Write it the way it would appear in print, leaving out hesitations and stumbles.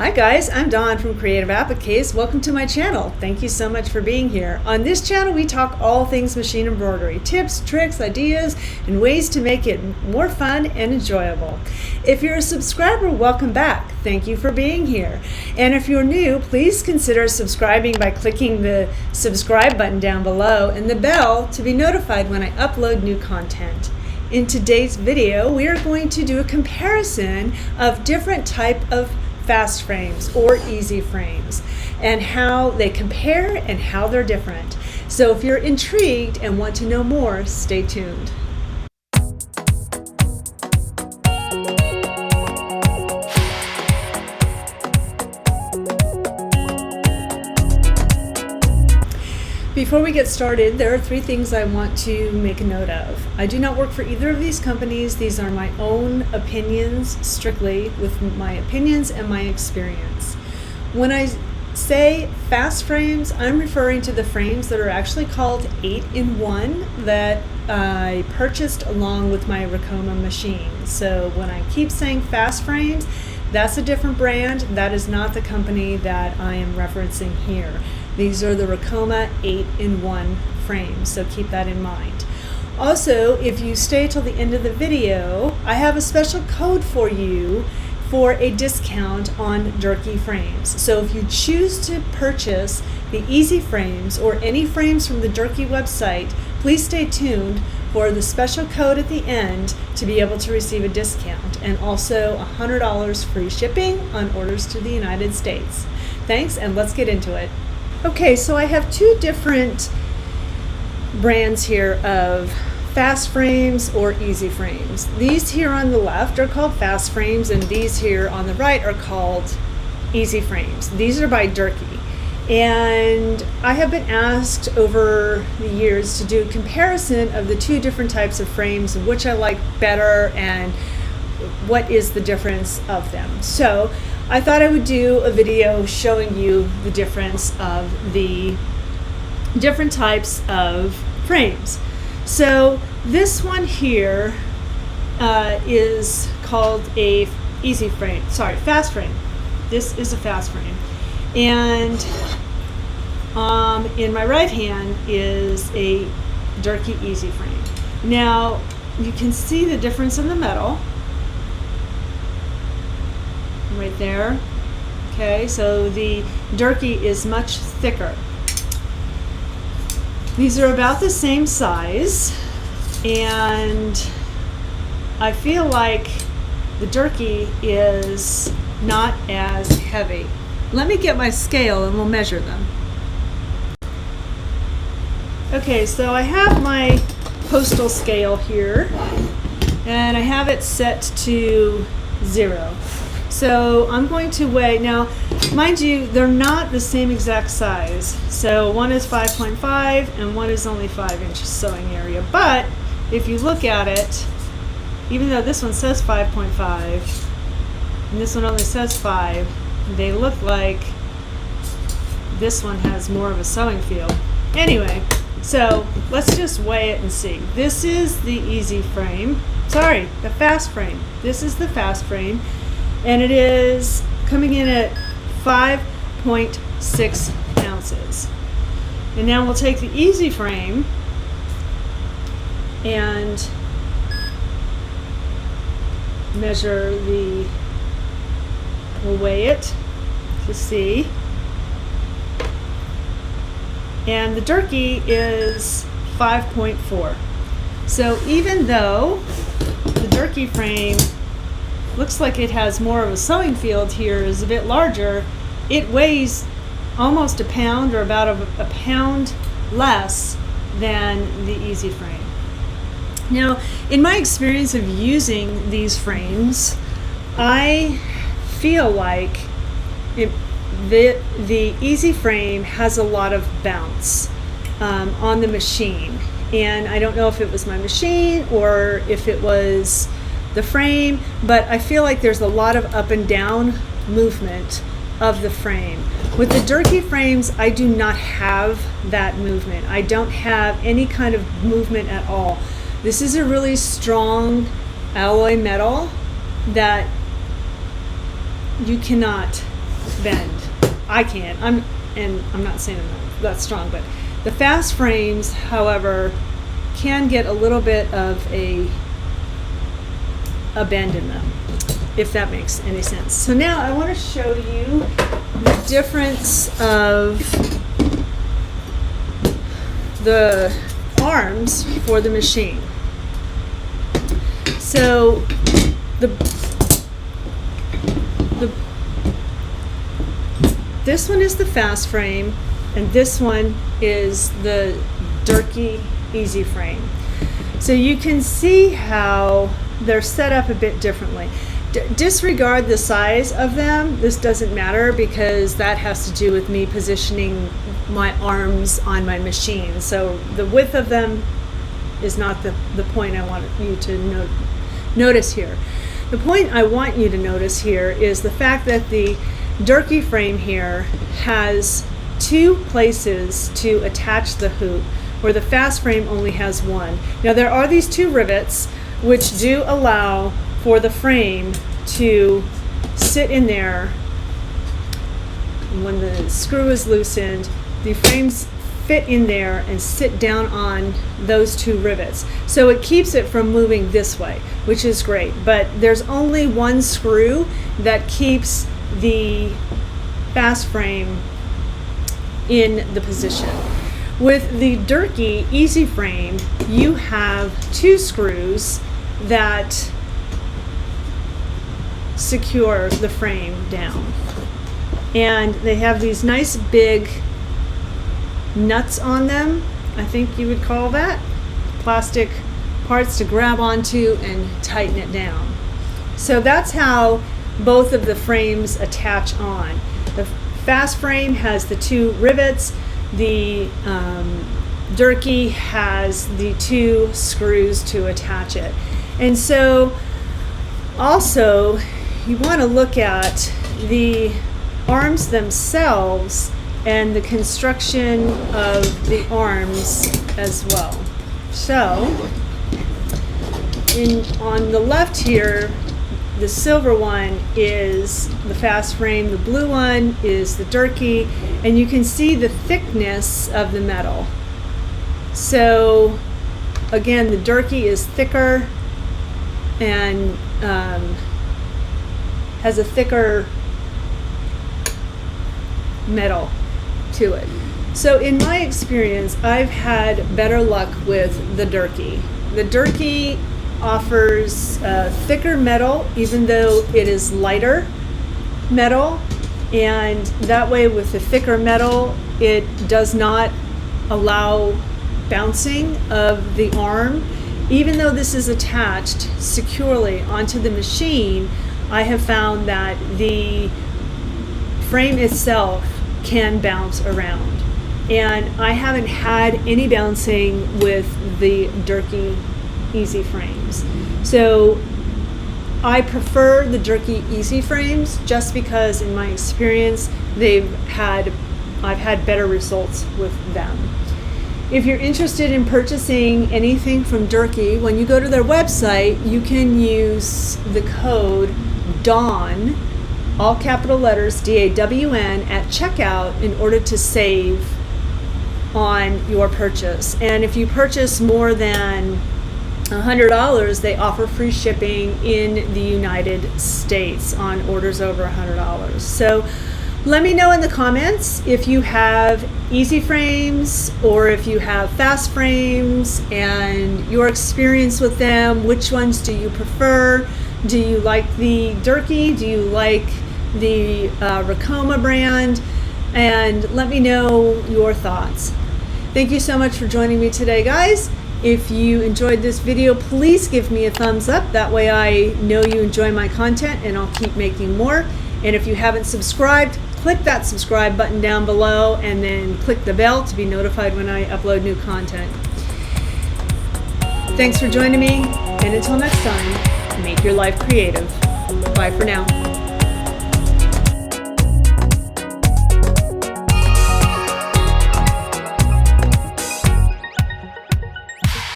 Hi guys, I'm Dawn from Creative Appliques. Welcome to my channel. Thank you so much for being here. On this channel we talk all things machine embroidery, tips, tricks, ideas, and ways to make it more fun and enjoyable. If you're a subscriber, welcome back. Thank you for being here. And if you're new, please consider subscribing by clicking the subscribe button down below and the bell to be notified when I upload new content. In today's video, we are going to do a comparison of different type of fast frames or easy frames and how they compare and how they're different. So if you're intrigued and want to know more, stay tuned. Before we get started, there are three things I want to make a note of. I do not work for either of these companies. These are my own opinions, strictly with my opinions and my experience. When I say fast frames, I'm referring to the frames that are actually called 8-in-1 that I purchased along with my Ricoma machine. So when I keep saying fast frames, that's a different brand. That is not the company that I am referencing here. These are the Ricoma 8-in-1 frames, so keep that in mind. Also, if you stay till the end of the video, I have a special code for you for a discount on Durkee frames. So if you choose to purchase the easy frames or any frames from the Durkee website, please stay tuned for the special code at the end to be able to receive a discount, and also $100 free shipping on orders to the United States. Thanks, and let's get into it. Okay, so I have two different brands here of fast frames or easy frames. These here on the left are called fast frames, and these here on the right are called easy frames. These are by Durkee. And I have been asked over the years to do a comparison of the two different types of frames and which I like better and what is the difference of them. So I thought I would do a video showing you the difference of the different types of frames. So this one here is called a fast frame. This is a fast frame. And in my right hand is a Durkee easy frame. Now you can see the difference in the metal right there. Okay, so the Durkee is much thicker. These are about the same size, and I feel like the Durkee is not as heavy. Let me get my scale and we'll measure them. Okay, so I have my postal scale here, and I have it set to 0. So I'm going to weigh, now mind you, they're not the same exact size. So one is 5.5 and one is only 5 inches sewing area. But if you look at it, even though this one says 5.5 and this one only says 5, they look like this one has more of a sewing field. Anyway, so let's just weigh it and see. This is the easy frame. Sorry, the fast frame. This is the fast frame. And it is coming in at 5.6 ounces. And now we'll take the easy frame and we'll weigh it to see. And the Durkee is 5.4. So even though the Durkee frame looks like it has more of a sewing field here, is a bit larger, it weighs almost a pound or about a pound less than the easy frame. Now, in my experience of using these frames, I feel like the easy frame has a lot of bounce on the machine. And I don't know if it was my machine or if it was the frame, but I feel like there's a lot of up and down movement of the frame. With the Durkee frames, I do not have that movement. I don't have any kind of movement at all. This is a really strong alloy metal that you cannot bend. I can. I'm not saying I'm not that strong, but the fast frames, however, can get a little bit of a bend in them, if that makes any sense. So now I want to show you the difference of the arms for the machine. So this one is the fast frame, and this one is the Durkee easy frame. So you can see how they're set up a bit differently. Disregard the size of them. This doesn't matter because that has to do with me positioning my arms on my machine. So the width of them is not the point I want you to notice here. The point I want you to notice here is the fact that the Durkee frame here has two places to attach the hoop, where the fast frame only has one. Now there are these two rivets which do allow for the frame to sit in there. When the screw is loosened, the frames fit in there and sit down on those two rivets. So it keeps it from moving this way, which is great. But there's only one screw that keeps the fast frame in the position. With the Durkee easy frame, you have two screws that secure the frame down. And they have these nice big nuts on them, I think you would call that, plastic parts to grab onto and tighten it down. So that's how both of the frames attach on. The fast frame has the two rivets. The Durkee has the two screws to attach it. And so also you want to look at the arms themselves and the construction of the arms as well. So on the left here, the silver one is the fast frame, the blue one is the Durkee, and you can see the thickness of the metal. So again, the Durkee is thicker and has a thicker metal to it. So in my experience, I've had better luck with the Durkee. The Durkee offers thicker metal, even though it is lighter metal, and that way with the thicker metal it does not allow bouncing of the arm. Even though this is attached securely onto the machine, I have found that the frame itself can bounce around, and I haven't had any bouncing with the Durkee easy frames. So I prefer the Durkee easy frames just because in my experience I've had better results with them. If you're interested in purchasing anything from Durkee, when you go to their website, you can use the code DAWN, all capital letters, DAWN, at checkout in order to save on your purchase. And if you purchase more than $100, they offer free shipping in the United States on orders over $100. So let me know in the comments if you have easy frames or if you have fast frames and your experience with them. Which ones do you prefer? Do you like the Durkee? Do you like the Ricoma brand? And let me know your thoughts. Thank you so much for joining me today, guys. If you enjoyed this video, please give me a thumbs up. That way I know you enjoy my content and I'll keep making more. And if you haven't subscribed, click that subscribe button down below and then click the bell to be notified when I upload new content. Thanks for joining me, and until next time, make your life creative. Bye for now.